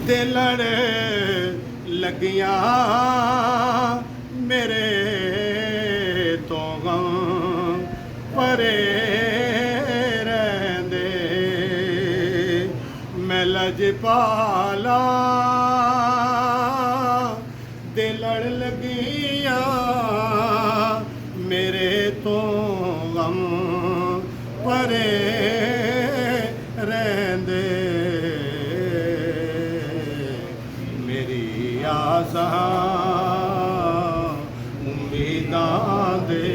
ते लड़ लगियां मेरे तो गम परे रहंदे मैं लजपाला ते लड़ लगियां मेरे तो गम परे रहंदे मेरी आसां उम्मीदां दे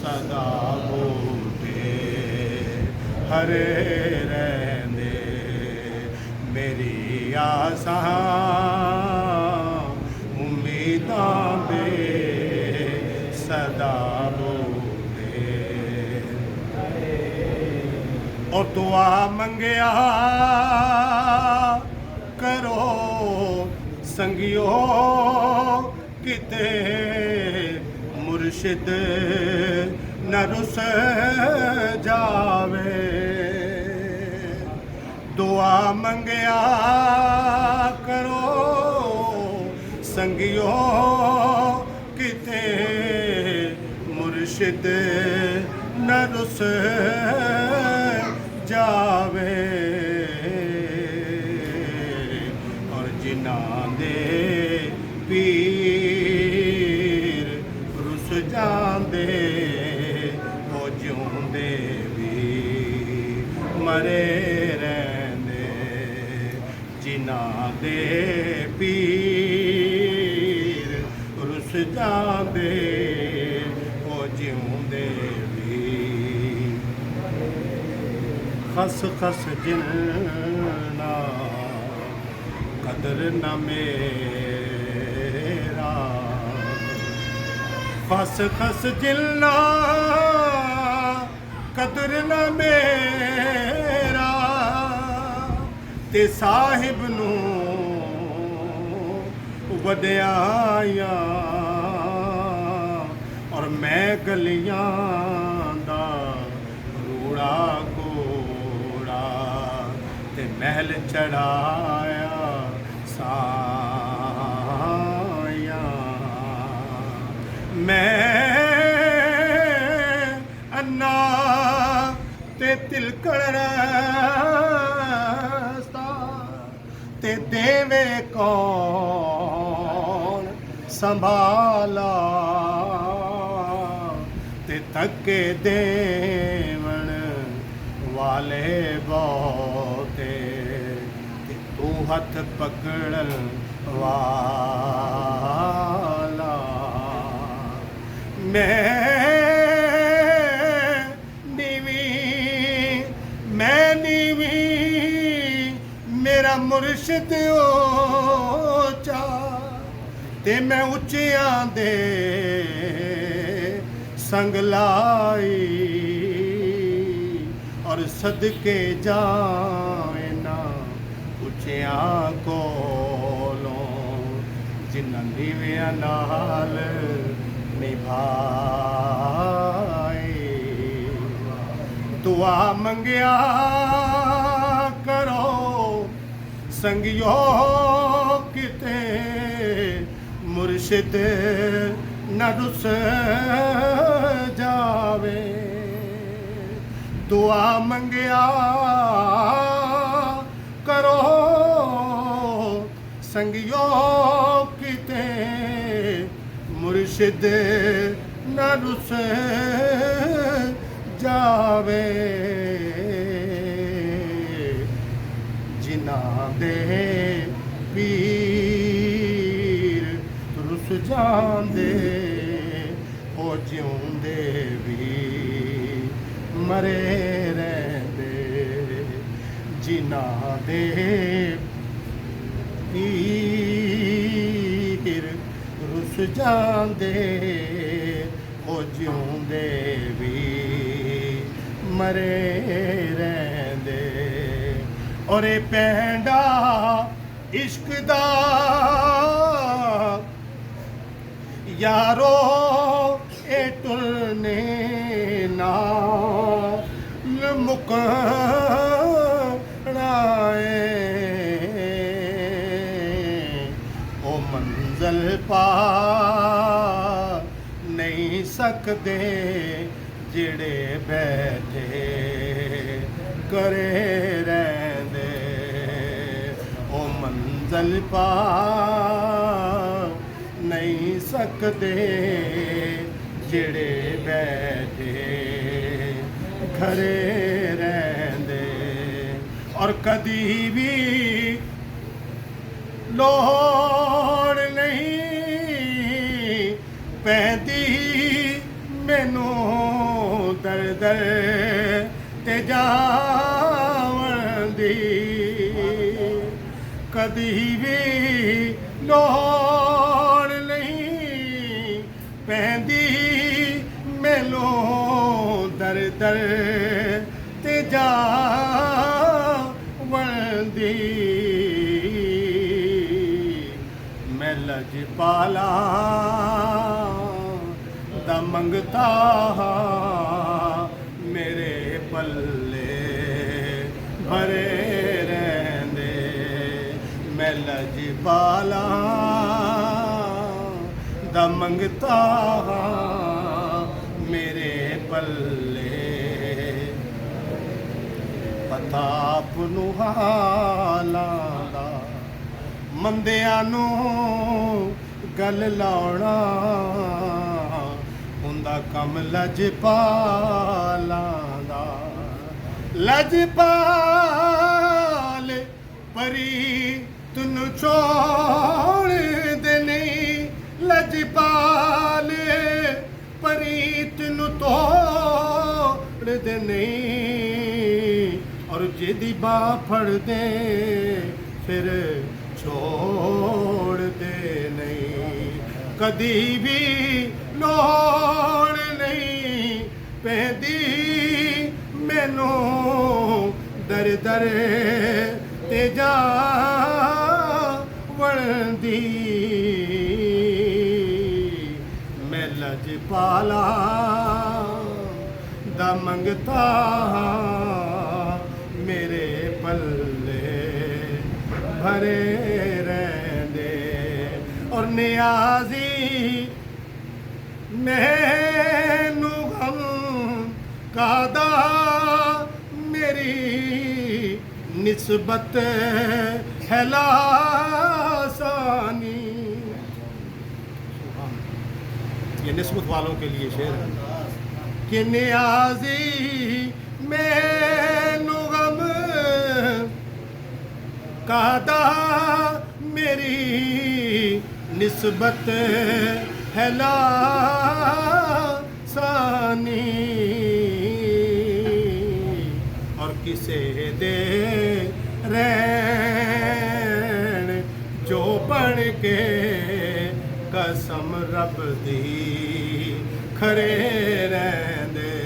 सदा बूटे हरे रहंदे मेरी आसां उम्मीदां दे सदा बूटे और दुआ मंगिया करो संगियो किते मुर्शिद न रुस जावे दुआ मंगिया करो संगियो किते मुर्शिद न रुस जावे और जिन्हां दे पीर रुस जांदे वो जिउंदे भी मरे रहंदे जिन्हां दे पीर रुस जांदे वो जिउंदे खस खस जिन्ना कदर न मेरा खस खस जिन्ना कदर न मेरा ते साहिब नू वधियाया और मैं गलियां दा रूड़ा महल चढ़ाया साया मैं अन्ना ते तिलकड़ रस्ता ते देवे कौन संभाला ते तके देवन वाले बहुते तू हथ पकड़न वाला मैं नीवी मेरा मुर्शिद ऊंचा ते मैं उच्चियां दे संग लाई और सदके जाए ना उच्चियां कोलों जिन्हां नीवियां नाल निभाए दुआ मंगिया करो संगियो किते मुर्शिद न रुस जावे दुआ मंगिया करो संगियो किते मुर्शिद न रुस जावे जिन्हां दे पीर रुस जांदे ओ जिउंदे भी मरे रहंदे जिन्हां दे पीर रुस जांदे ओ जिउंदे भी मरे रहंदे और ए पैंडा इश्क दा यारो ए टुरने नाल मुकना है ਮੰਜ਼ਲ ਪਾ ਨਹੀਂ ਸਕਦੇ ਜਿਹੜੇ ਬੈਠੇ ਕਰੇ ਰਹਿੰਦੇ। ਉਹ ਮੰਜ਼ਲ ਪਾ ਨਹੀਂ ਸਕਦੇ ਜਿਹੜੇ ਬੈਠੇ ਘਰੇ ਰਹਿੰਦੇ। ਔਰ ਕਦੀ ਵੀ ਲੋੜ ਨਹੀਂ ਪੈਂਦੀ ਮੈਨੂੰ ਦਰ ਦਰ ਤੇ ਜਾਵਣ ਦੀ। ਕਦੀ ਵੀ ਲੋੜ ਨਹੀਂ ਪੈਂਦੀ ਮੈਨੂੰ ਦਰ ਦਰ ਤੇ ਜਾਵਣ ਦੀ। ਮੈਂ ਲਜਪਾਲਾ ਦਾ ਮੰਗਤਾ ਮੇਰੇ ਪੱਲੇ ਭਰੇ ਰਹਿੰਦੇ। ਮੈਂ ਲਜਪਾਲਾ ਦਾ ਮੰਗਤਾ ਮੇਰੇ ਪੱਲੇ। ਪਤਾ ਆਪ ਨੂੰ ਹਾਲਾਂ ਦਾ ਮੰਦਿਆਂ ਨੂੰ ਗੱਲ ਲਾਉਣਾ ਹੁੰਦਾ ਕੰਮ ਲਜਪਾਲਾਂ ਦਾ। ਲਜਪਾਲ ਪਰੀ ਤੈਨੂੰ ਛੋੜਦੇ ਨਹੀਂ। ਲਜਪਾਲ ਪਰੀ ਤੈਨੂੰ ਤੋੜਦੇ ਨਹੀਂ। ਔਰ ਜਿਹਦੀ ਬਾਹ ਫੜਦੇ ਫਿਰ ਛੋੜਦੇ ਨਹੀਂ। ਕਦੀ ਵੀ ਲੋੜ ਨਹੀਂ ਪੈਂਦੀ ਮੈਨੂੰ ਦਰ ਦਰ ਤੇ ਜਾਵਣ ਦੀ। ਮੈਂ ਲਜਪਾਲਾ ਦਾ ਮੰਗਤਾ ਮੇਰੇ ਪੱਲੇ ਭਰੇ ਰਹਿੰਦੇ। ਔਰ ਨਿਆਜ਼ੀ ਮੈਨੂੰ ਗਮ ਕਾਦਾ ਮੇਰੀ ਨਿਸਬਤ ਹੈ लासानी। ये निस्बत वालों के लिए शेर है कि नियाजी मैनू गम कादा मेरी निस्बत है लासानी। और किसे दे रैन जो बन के कसम रब दी खरे रहंदे।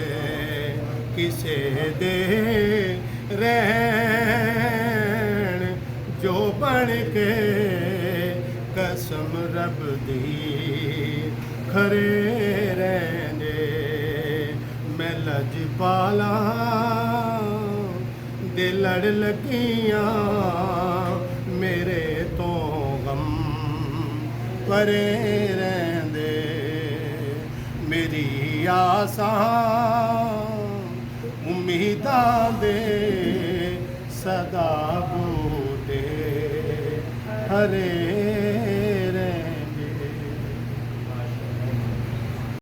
किसे दे रैन जो बन के कसम रब दी खरे रहंदे। मैं लजपाला दे लड़ लगियां मेरे तो गम परे रहंदे। मेरी आसां उम्मीदां दे सदा बूटे हरे